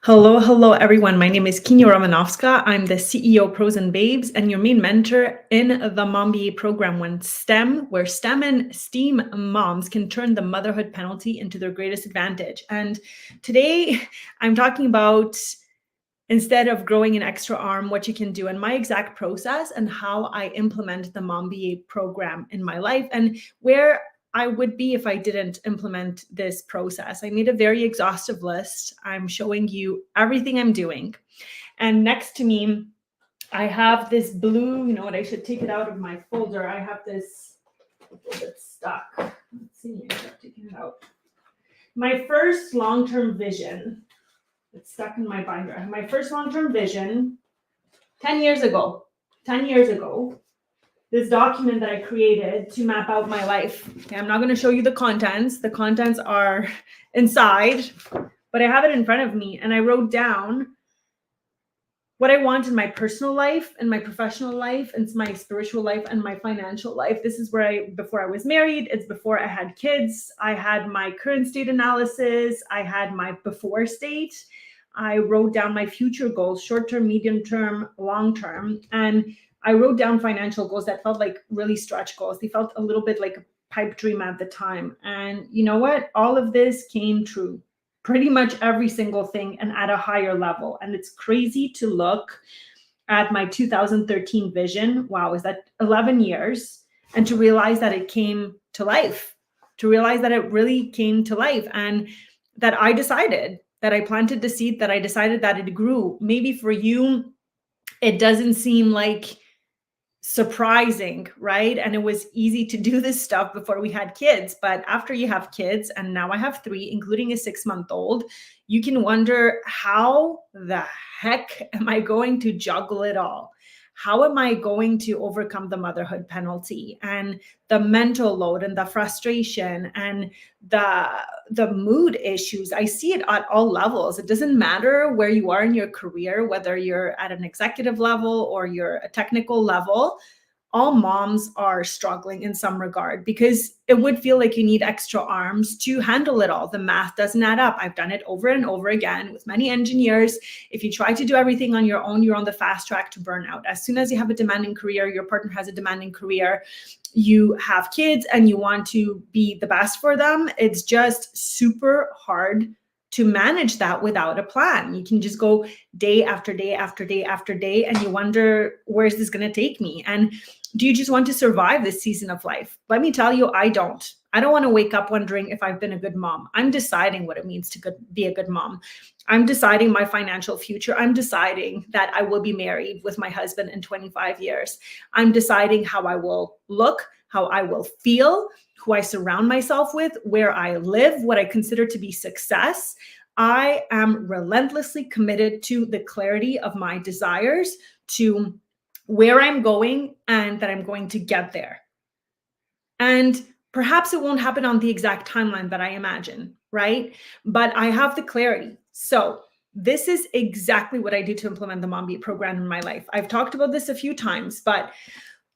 Hello, everyone. My name is Kinyo Romanovska. I'm the CEO of Pros and Babes and your main mentor in the MoMBA program where STEM and STEAM moms can turn the motherhood penalty into their greatest advantage. And today I'm talking about, instead of growing an extra arm, what you can do, and my exact process and how I implement the MoMBA program in my life and where I would be if I didn't implement this process. I made a very exhaustive list. I'm showing you everything I'm doing. And next to me, I have this blue, I should take it out of my folder. I have this, it's stuck. Let's see, I have taken it out. My first long-term vision, it's stuck in my binder. I have my first long-term vision 10 years ago. This document that I created to map out my life. Okay, I'm not going to show you the contents. The contents are inside, but I have it in front of me. And I wrote down what I want in my personal life and my professional life and my spiritual life and my financial life. This is where before I was married, it's before I had kids. I had my current state analysis. I had my before state. I wrote down my future goals, short-term, medium-term, long-term. And I wrote down financial goals that felt like really stretch goals. They felt a little bit like a pipe dream at the time. And you know what? All of this came true. Pretty much every single thing and at a higher level. And it's crazy to look at my 2013 vision. Wow, is that 11 years? And to realize that it came to life, to realize that it really came to life and that I decided, that I planted the seed, that I decided that it grew. Maybe for you, it doesn't seem like surprising, right? And it was easy to do this stuff before we had kids. But after you have kids, and now I have 3, including a 6-month-old, you can wonder, how the heck am I going to juggle it all? How am I going to overcome the motherhood penalty and the mental load and the frustration and the mood issues? I see it at all levels. It doesn't matter where you are in your career, whether you're at an executive level or you're a technical level. All moms are struggling in some regard because it would feel like you need extra arms to handle it all. The math doesn't add up. I've done it over and over again with many engineers. If you try to do everything on your own, you're on the fast track to burnout. As soon as you have a demanding career, your partner has a demanding career, you have kids and you want to be the best for them, it's just super hard to manage that without a plan. You can just go day after day after day after day, and you wonder, where's this going to take me? And do you just want to survive this season of life? Let me tell you, I don't. I don't want to wake up wondering if I've been a good mom. I'm deciding what it means to be a good mom. I'm deciding my financial future. I'm deciding that I will be married with my husband in 25 years. I'm deciding how I will look, how I will feel, who I surround myself with, where I live, what I consider to be success. I am relentlessly committed to the clarity of my desires, to where I'm going, and that I'm going to get there. And perhaps it won't happen on the exact timeline that I imagine, right? But I have the clarity. So this is exactly what I do to implement the MoMBA program in my life. I've talked about this a few times, but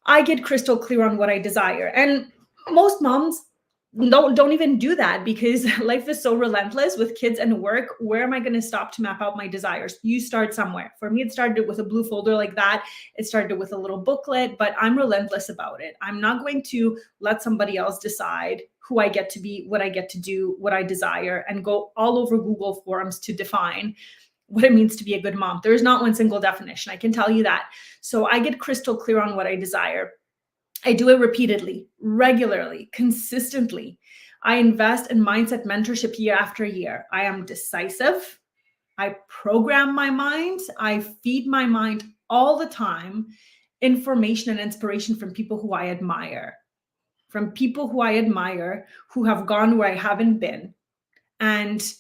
I get crystal clear on what I desire. And most moms don't even do that because life is so relentless with kids and work. Where am I going to stop to map out my desires? You start somewhere. For me, it started with a blue folder like that. It started with a little booklet, but I'm relentless about it. I'm not going to let somebody else decide who I get to be, what I get to do, what I desire, and go all over Google Forms to define what it means to be a good mom. There is not one single definition. I can tell you that. So I get crystal clear on what I desire. I do it repeatedly, regularly, consistently. I invest in mindset mentorship year after year. I am decisive. I program my mind. I feed my mind all the time information and inspiration from people who I admire, who have gone where I haven't been. And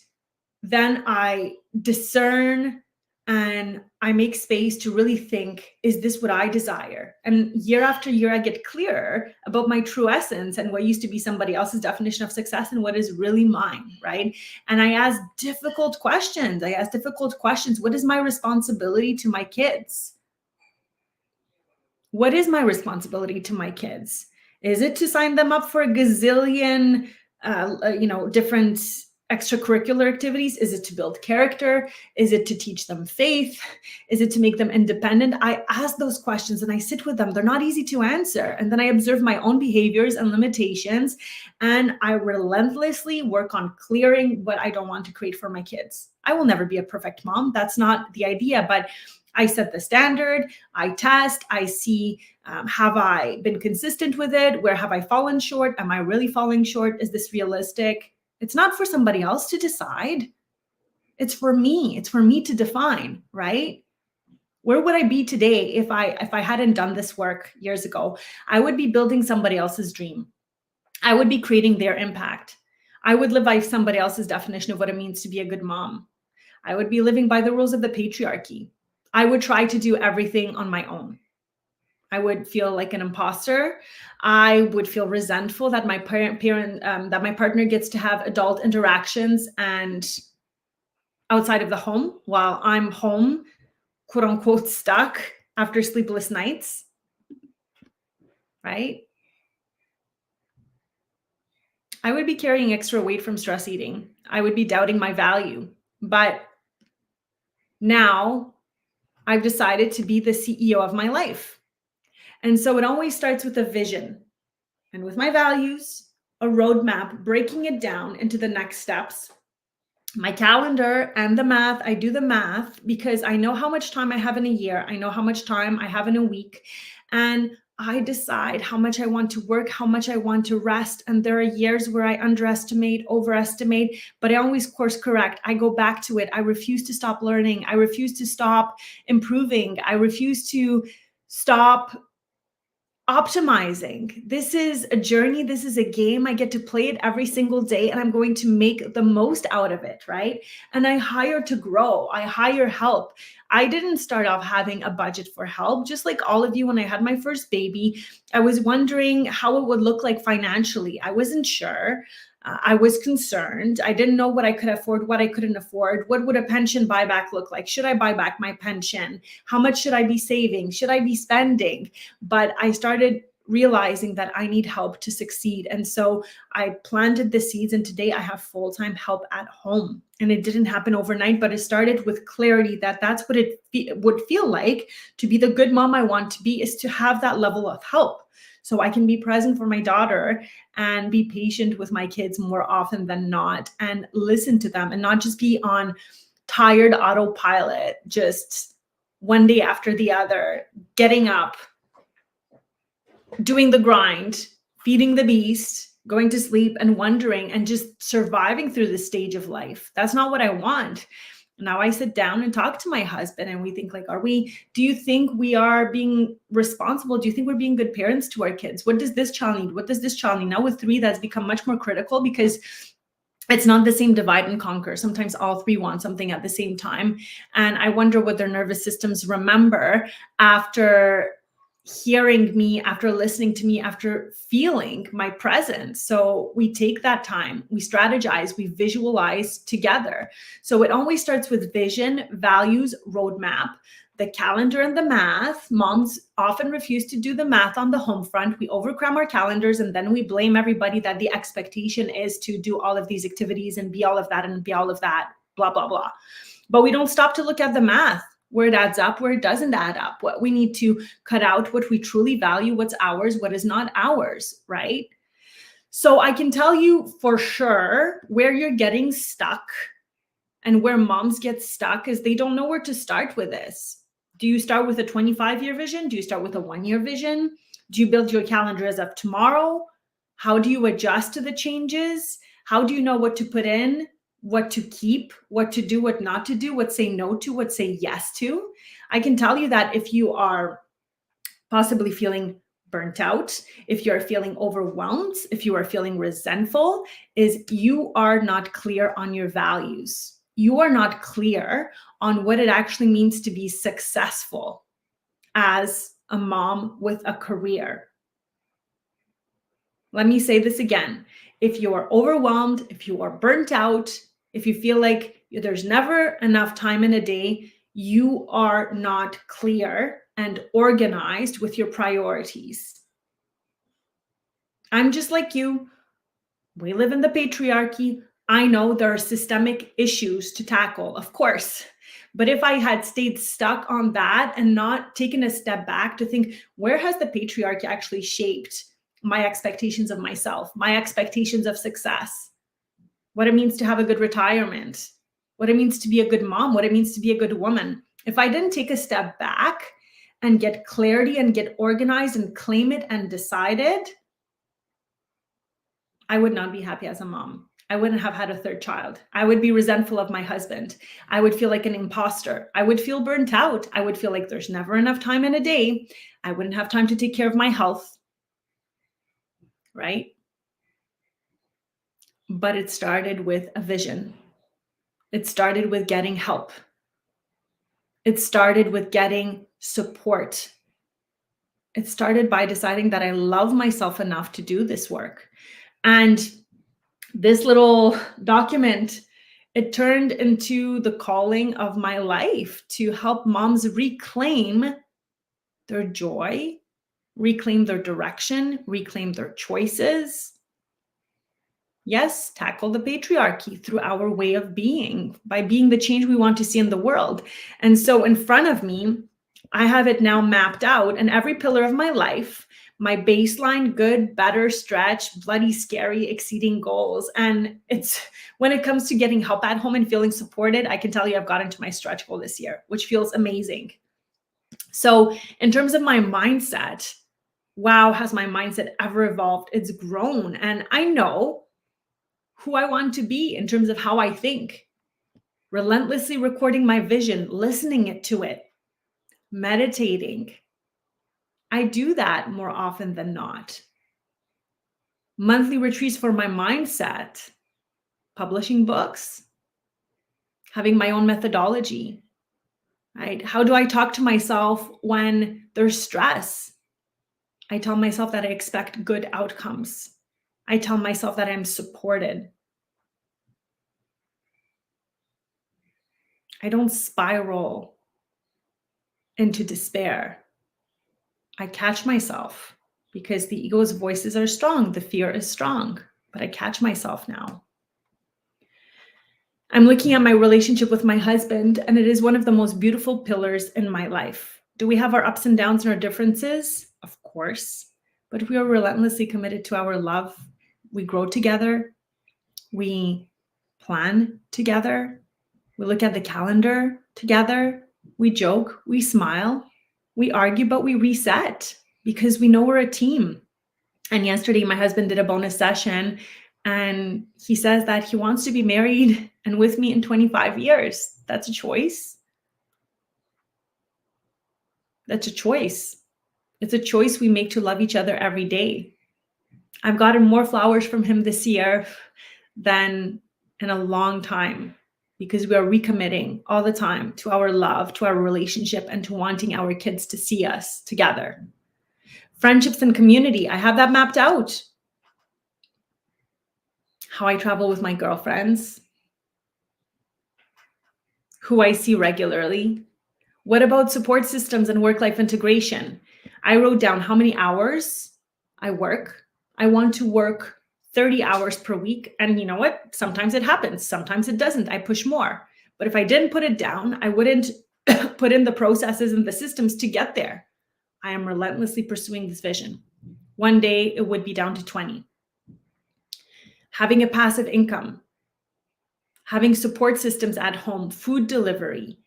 then I discern and I make space to really think, is this what I desire? And year after year, I get clearer about my true essence and what used to be somebody else's definition of success and what is really mine, right? And I ask difficult questions. What is my responsibility to my kids? What is my responsibility to my kids? Is it to sign them up for a gazillion different extracurricular activities? Is it to build character? Is it to teach them faith? Is it to make them independent? I ask those questions and I sit with them. They're not easy to answer. And then I observe my own behaviors and limitations, and I relentlessly work on clearing what I don't want to create for my kids. I will never be a perfect mom. That's not the idea, but I set the standard, I test, I see, have I been consistent with it? Where have I fallen short? Am I really falling short? Is this realistic? It's not for somebody else to decide. It's for me. It's for me to define, right? Where would I be today if I hadn't done this work years ago? I would be building somebody else's dream. I would be creating their impact. I would live by somebody else's definition of what it means to be a good mom. I would be living by the rules of the patriarchy. I would try to do everything on my own. I would feel like an imposter. I would feel resentful that my that my partner gets to have adult interactions and outside of the home while I'm home, quote unquote, stuck after sleepless nights, right? I would be carrying extra weight from stress eating. I would be doubting my value. But now I've decided to be the CEO of my life. And so it always starts with a vision and with my values, a roadmap, breaking it down into the next steps. My calendar and the math, I do the math because I know how much time I have in a year. I know how much time I have in a week. And I decide how much I want to work, how much I want to rest. And there are years where I underestimate, overestimate, but I always course correct. I go back to it. I refuse to stop learning. I refuse to stop improving. I refuse to stop optimizing. This is a journey. This is a game. I get to play it every single day and I'm going to make the most out of it, right? And I hire to grow. I hire help. I didn't start off having a budget for help. Just like all of you, when I had my first baby, I was wondering how it would look like financially. I wasn't sure. I was concerned. I didn't know what I could afford, what I couldn't afford. What would a pension buyback look like? Should I buy back my pension? How much should I be saving? Should I be spending? But I started realizing that I need help to succeed. And so I planted the seeds, and today I have full-time help at home. And it didn't happen overnight, but it started with clarity that that's what it would feel like to be the good mom I want to be, is to have that level of help. So I can be present for my daughter and be patient with my kids more often than not and listen to them and not just be on tired autopilot, just one day after the other, getting up, doing the grind, feeding the beast, going to sleep and wondering and just surviving through this stage of life. That's not what I want. Now I sit down and talk to my husband and we think like, do you think we are being responsible? Do you think we're being good parents to our kids? What does this child need? What does this child need? Now with 3, that's become much more critical because it's not the same divide and conquer. Sometimes all 3 want something at the same time. And I wonder what their nervous systems remember after hearing me, after listening to me, after feeling my presence. So we take that time, we strategize, we visualize together. So it always starts with vision, values, roadmap, the calendar and the math. Moms often refuse to do the math on the home front. We overcram our calendars and then we blame everybody that the expectation is to do all of these activities and be all of that and be all of that, blah, blah, blah. But we don't stop to look at the math, where it adds up, where it doesn't add up, what we need to cut out, what we truly value, what's ours, what is not ours, right? So I can tell you for sure where you're getting stuck and where moms get stuck is they don't know where to start with this. Do you start with a 25-year vision? Do you start with a 1-year vision? Do you build your calendar as of tomorrow? How do you adjust to the changes? How do you know what to put in, what to keep, what to do, what not to do, what say no to, what say yes to? I can tell you that if you are possibly feeling burnt out, if you're feeling overwhelmed, if you are feeling resentful, is you are not clear on your values. You are not clear on what it actually means to be successful as a mom with a career. Let me say this again. If you are overwhelmed, if you are burnt out, if you feel like there's never enough time in a day, you are not clear and organized with your priorities. I'm just like you. We live in the patriarchy. I know there are systemic issues to tackle, of course. But if I had stayed stuck on that and not taken a step back to think, where has the patriarchy actually shaped my expectations of myself, my expectations of success, what it means to have a good retirement, what it means to be a good mom, what it means to be a good woman. If I didn't take a step back and get clarity and get organized and claim it and decide it, I would not be happy as a mom. I wouldn't have had a third child. I would be resentful of my husband. I would feel like an imposter. I would feel burnt out. I would feel like there's never enough time in a day. I wouldn't have time to take care of my health, right? But it started with a vision. It started with getting help. It started with getting support. It started by deciding that I love myself enough to do this work. And this little document, it turned into the calling of my life to help moms reclaim their joy, reclaim their direction, reclaim their choices. Yes, tackle the patriarchy through our way of being, by being the change we want to see in the world. And so in front of me, I have it now mapped out, and every pillar of my life, my baseline, good, better, stretch, bloody, scary, exceeding goals. And it's when it comes to getting help at home and feeling supported, I can tell you I've gotten to my stretch goal this year, which feels amazing. So in terms of my mindset, wow, has my mindset ever evolved? It's grown. And I know who I want to be in terms of how I think, relentlessly recording my vision, listening to it, meditating. I do that more often than not. Monthly retreats for my mindset, publishing books, having my own methodology, right? How do I talk to myself when there's stress? I tell myself that I expect good outcomes. I tell myself that I'm supported. I don't spiral into despair. I catch myself because the ego's voices are strong. The fear is strong, but I catch myself now. I'm looking at my relationship with my husband, and it is one of the most beautiful pillars in my life. Do we have our ups and downs and our differences? Of course, but we are relentlessly committed to our love. We grow together. We plan together. We look at the calendar together. We joke, we smile, we argue, but we reset because we know we're a team. And yesterday, my husband did a bonus session, and he says that he wants to be married and with me in 25 years. That's a choice. That's a choice. It's a choice we make to love each other every day. I've gotten more flowers from him this year than in a long time, because we are recommitting all the time to our love, to our relationship, and to wanting our kids to see us together. Friendships and community, I have that mapped out. How I travel with my girlfriends, who I see regularly. What about support systems and work-life integration? I wrote down how many hours I work. I want to work 30 hours per week. And you know what? Sometimes it happens. Sometimes it doesn't. I push more. But if I didn't put it down, I wouldn't put in the processes and the systems to get there. I am relentlessly pursuing this vision. One day it would be down to 20. Having a passive income, having support systems at home, food delivery,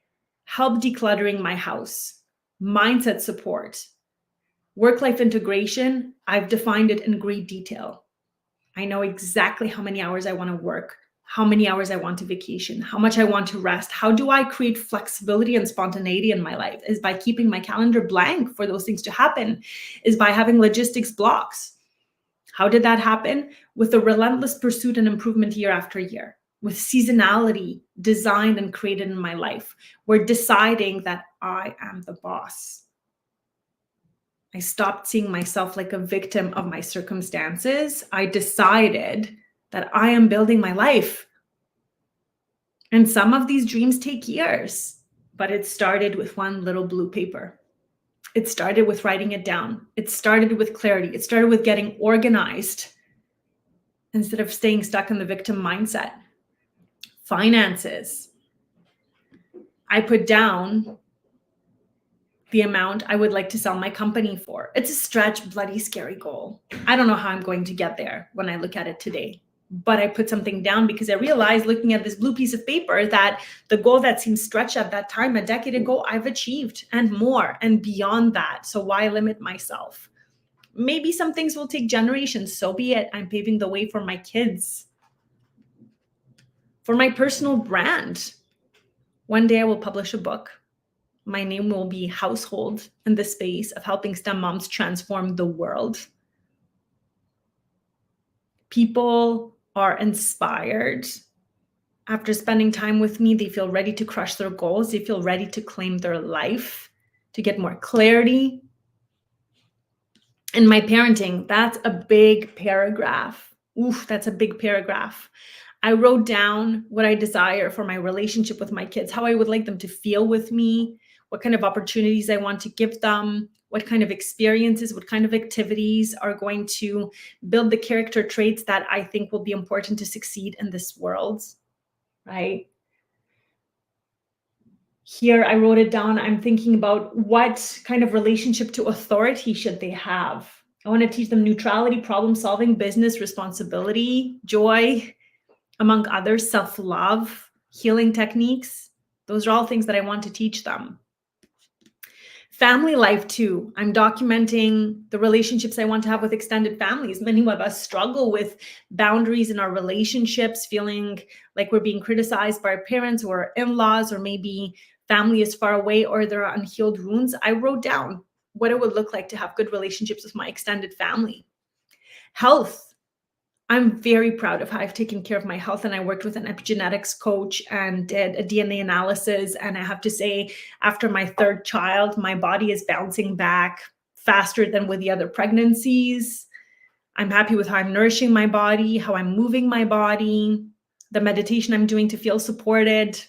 help decluttering my house, mindset support, work-life integration. I've defined it in great detail. I know exactly how many hours I want to work, how many hours I want to vacation, how much I want to rest. How do I create flexibility and spontaneity in my life? Is by keeping my calendar blank for those things to happen, is by having logistics blocks. How did that happen? With a relentless pursuit and improvement year after year, with seasonality designed and created in my life. We're deciding that I am the boss. I stopped seeing myself like a victim of my circumstances. I decided that I am building my life. And some of these dreams take years, but it started with one little blue paper. It started with writing it down. It started with clarity. It started with getting organized. instead of staying stuck in the victim mindset. Finances. I put down the amount I would like to sell my company for. It's a stretch, bloody scary goal. I don't know how I'm going to get there when I look at it today. But I put something down because I realized, looking at this blue piece of paper, that the goal that seemed stretched at that time, a decade ago, I've achieved, and more and beyond that. So why limit myself? Maybe some things will take generations. So be it. I'm paving the way for my kids, for my personal brand. One day I will publish a book. My name will be household in the space of helping STEM moms transform the world. People are inspired. After spending time with me, they feel ready to crush their goals. They feel ready to claim their life, to get more clarity. In my parenting, that's a big paragraph. Oof, that's a big paragraph. I wrote down what I desire for my relationship with my kids, how I would like them to feel with me, what kind of opportunities I want to give them, what kind of experiences, what kind of activities are going to build the character traits that I think will be important to succeed in this world, right? Here I wrote it down. I'm thinking about what kind of relationship to authority should they have. I want to teach them neutrality, problem solving, business, responsibility, joy, among others, self-love, healing techniques. Those are all things that I want to teach them. Family life too. I'm documenting the relationships I want to have with extended families. Many of us struggle with boundaries in our relationships, feeling like we're being criticized by our parents or in-laws, or maybe family is far away or there are unhealed wounds. I wrote down what it would look like to have good relationships with my extended family. Health. I'm very proud of how I've taken care of my health, and I worked with an epigenetics coach and did a DNA analysis. And I have to say, after my third child, my body is bouncing back faster than with the other pregnancies. I'm happy with how I'm nourishing my body, how I'm moving my body, the meditation I'm doing to feel supported.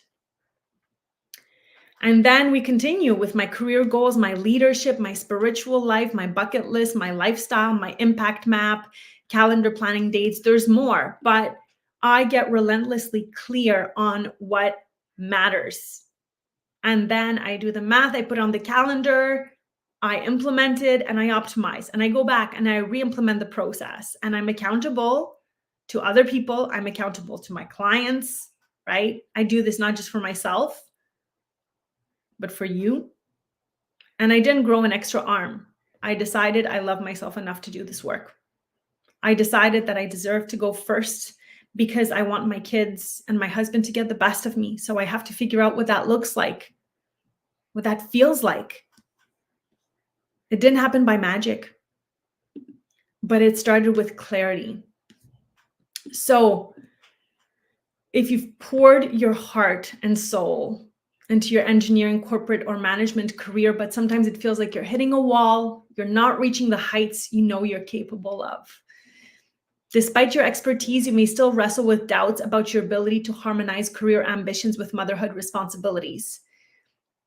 And then we continue with my career goals, my leadership, my spiritual life, my bucket list, my lifestyle, my impact map, calendar planning dates. There's more, but I get relentlessly clear on what matters. And then I do the math, I put on the calendar, I implement it, and I optimize. And I go back and I re-implement the process. And I'm accountable to other people. I'm accountable to my clients, right? I do this not just for myself, but for you. And I didn't grow an extra arm. I decided I love myself enough to do this work. I decided that I deserve to go first because I want my kids and my husband to get the best of me. So I have to figure out what that looks like, what that feels like. It didn't happen by magic, but it started with clarity. So if you've poured your heart and soul into your engineering, corporate, or management career, but sometimes it feels like you're hitting a wall, you're not reaching the heights you know you're capable of. Despite your expertise, you may still wrestle with doubts about your ability to harmonize career ambitions with motherhood responsibilities.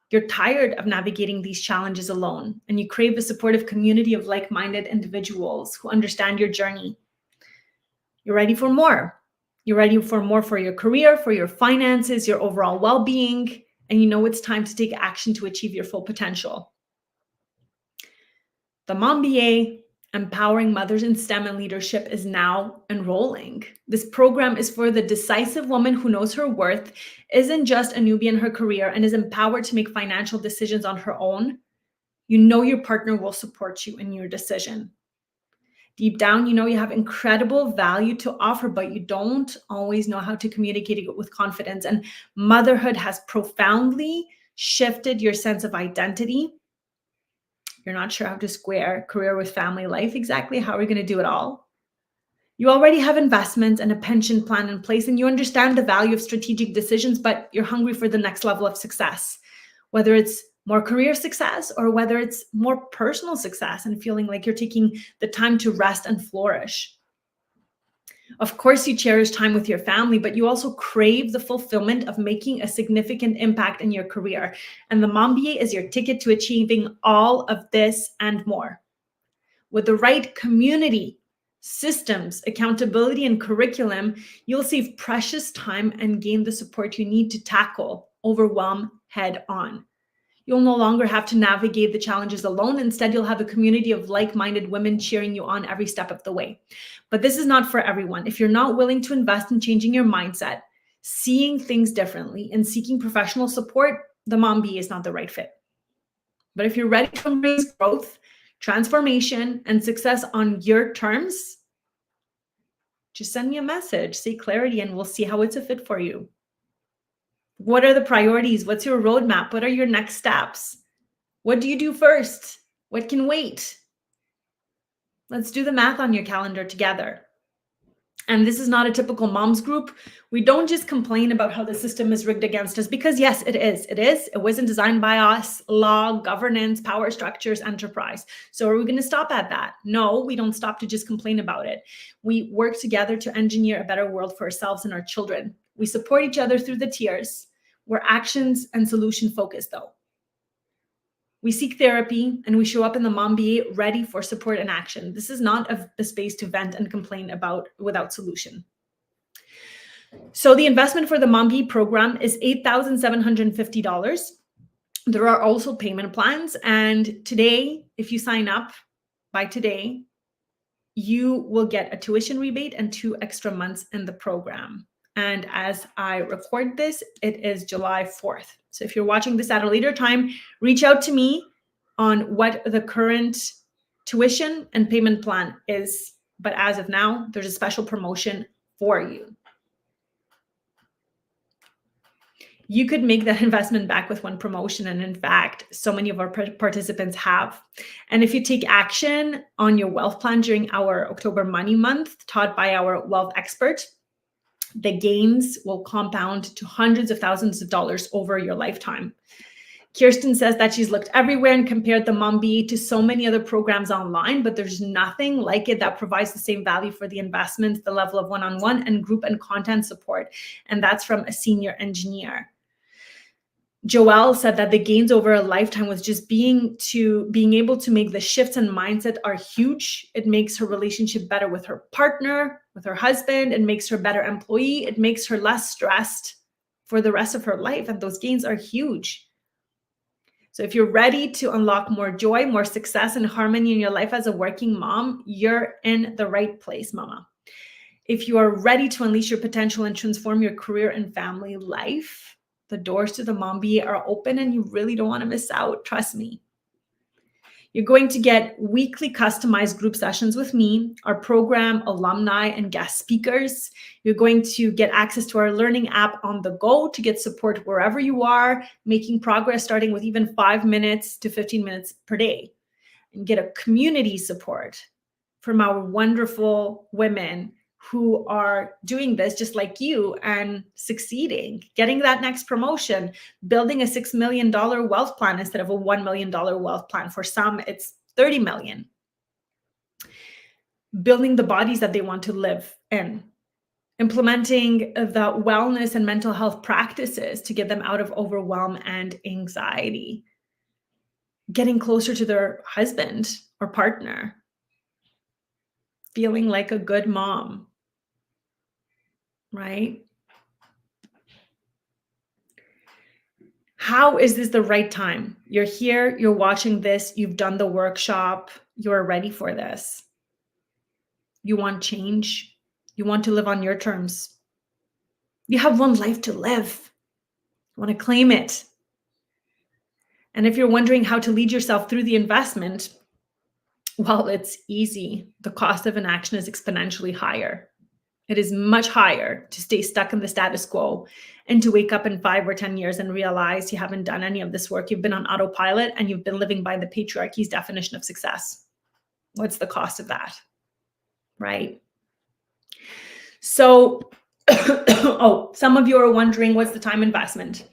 You're tired of navigating these challenges alone, and you crave a supportive community of like-minded individuals who understand your journey. You're ready for more. You're ready for more for your career, for your finances, your overall well-being, and you know it's time to take action to achieve your full potential. The MoMBA, Empowering Mothers in STEM and Leadership, is now enrolling. This program is for the decisive woman who knows her worth, isn't just a newbie in her career, and is empowered to make financial decisions on her own. You know your partner will support you in your decision. Deep down, you know you have incredible value to offer, but you don't always know how to communicate it with confidence. And motherhood has profoundly shifted your sense of identity. You're not sure how to square career with family life. Exactly how are we going to do it all? You already have investments and a pension plan in place, and you understand the value of strategic decisions, but you're hungry for the next level of success, whether it's more career success or whether it's more personal success and feeling like you're taking the time to rest and flourish. Of course, you cherish time with your family, but you also crave the fulfillment of making a significant impact in your career. And the MoMBA is your ticket to achieving all of this and more. With the right community, systems, accountability, and curriculum, you'll save precious time and gain the support you need to tackle overwhelm head on. You'll no longer have to navigate the challenges alone. Instead, you'll have a community of like-minded women cheering you on every step of the way. But this is not for everyone. If you're not willing to invest in changing your mindset, seeing things differently, and seeking professional support, the MoMBA is not the right fit. But if you're ready to embrace growth, transformation, and success on your terms, just send me a message, say clarity, and we'll see how it's a fit for you. What are the priorities? What's your roadmap? What are your next steps? What do you do first? What can wait? Let's do the math on your calendar together. And this is not a typical moms group. We don't just complain about how the system is rigged against us, because yes, it is. It is. It wasn't designed by us. Law, governance, power structures, enterprise. So are we going to stop at that? No, we don't stop to just complain about it. We work together to engineer a better world for ourselves and our children. We support each other through the tiers. We're actions and solution focused though. We seek therapy and we show up in the MoMBA ready for support and action. This is not a space to vent and complain about without solution. So the investment for the MoMBA program is $8,750. There are also payment plans. And today, if you sign up by today, you will get a tuition rebate and 2 extra months in the program. And as I record this, it is July 4th. So if you're watching this at a later time, reach out to me on what the current tuition and payment plan is. But as of now, there's a special promotion for you. You could make that investment back with one promotion. And in fact, so many of our participants have. And if you take action on your wealth plan during our October Money Month, taught by our wealth expert, the gains will compound to hundreds of thousands of dollars over your lifetime. Kirsten says that she's looked everywhere and compared the MoMBA to so many other programs online, but there's nothing like it that provides the same value for the investments, the level of one-on-one and group and content support. And that's from a senior engineer. Joelle said that the gains over a lifetime with just being able to make the shifts in mindset are huge. It makes her relationship better with her partner, with her husband. It makes her a better employee. It makes her less stressed for the rest of her life. And those gains are huge. So if you're ready to unlock more joy, more success, and harmony in your life as a working mom, you're in the right place, mama. If you are ready to unleash your potential and transform your career and family life, the doors to the MoMBA are open and you really don't want to miss out. Trust me. You're going to get weekly customized group sessions with me, our program, alumni, and guest speakers. You're going to get access to our learning app on the go to get support wherever you are, making progress starting with even 5 minutes to 15 minutes per day. And get a community support from our wonderful women who are doing this just like you and succeeding, getting that next promotion, building a $6 million wealth plan instead of a $1 million wealth plan. For some, it's 30 million. Building the bodies that they want to live in, implementing the wellness and mental health practices to get them out of overwhelm and anxiety, getting closer to their husband or partner, feeling like a good mom. Right? How is this the right time? You're here, you're watching this, you've done the workshop, you're ready for this. You want change. You want to live on your terms. You have one life to live. You want to claim it. And if you're wondering how to lead yourself through the investment, well, it's easy. The cost of inaction is exponentially higher. It is much higher to stay stuck in the status quo and to wake up in 5 or 10 years and realize you haven't done any of this work. You've been on autopilot and you've been living by the patriarchy's definition of success. What's the cost of that? Right? So, some of you are wondering, what's the time investment?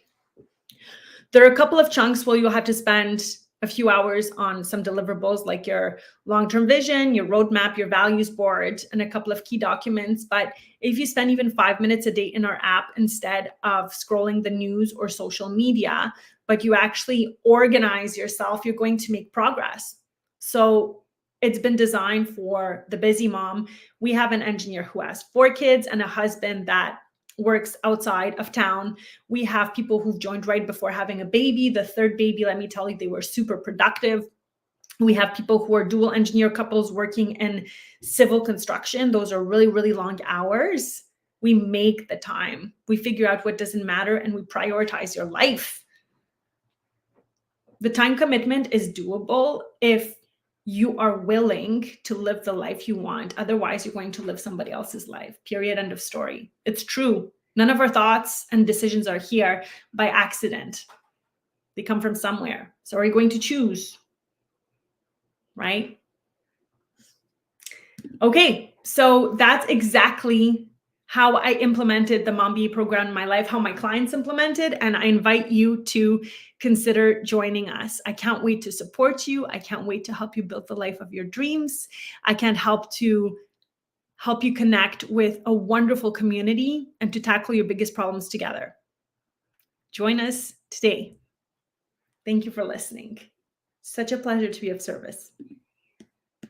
There are a couple of chunks where you'll have to spend a few hours on some deliverables like your long-term vision, your roadmap, your values board, and a couple of key documents. But if you spend even 5 minutes a day in our app instead of scrolling the news or social media, but you actually organize yourself, you're going to make progress. So It's been designed for the busy mom. We have an engineer who has 4 kids and a husband that works outside of town. We have people who've joined right before having a baby. The 3rd baby, let me tell you, they were super productive. We have people who are dual engineer couples working in civil construction. Those are really, really long hours. We make the time. We figure out what doesn't matter and we prioritize your life. The time commitment is doable if you are willing to live the life you want. Otherwise, you're going to live somebody else's life. Period. End of story. It's true. None of our thoughts and decisions are here by accident. They come from somewhere. So are you going to choose? Right? Okay, so that's exactly how I implemented the MoMBA program in my life, how my clients implemented, and I invite you to consider joining us. I can't wait to support you. I can't wait to help you build the life of your dreams. I can't help you connect with a wonderful community and to tackle your biggest problems together. Join us today. Thank you for listening. Such a pleasure to be of service.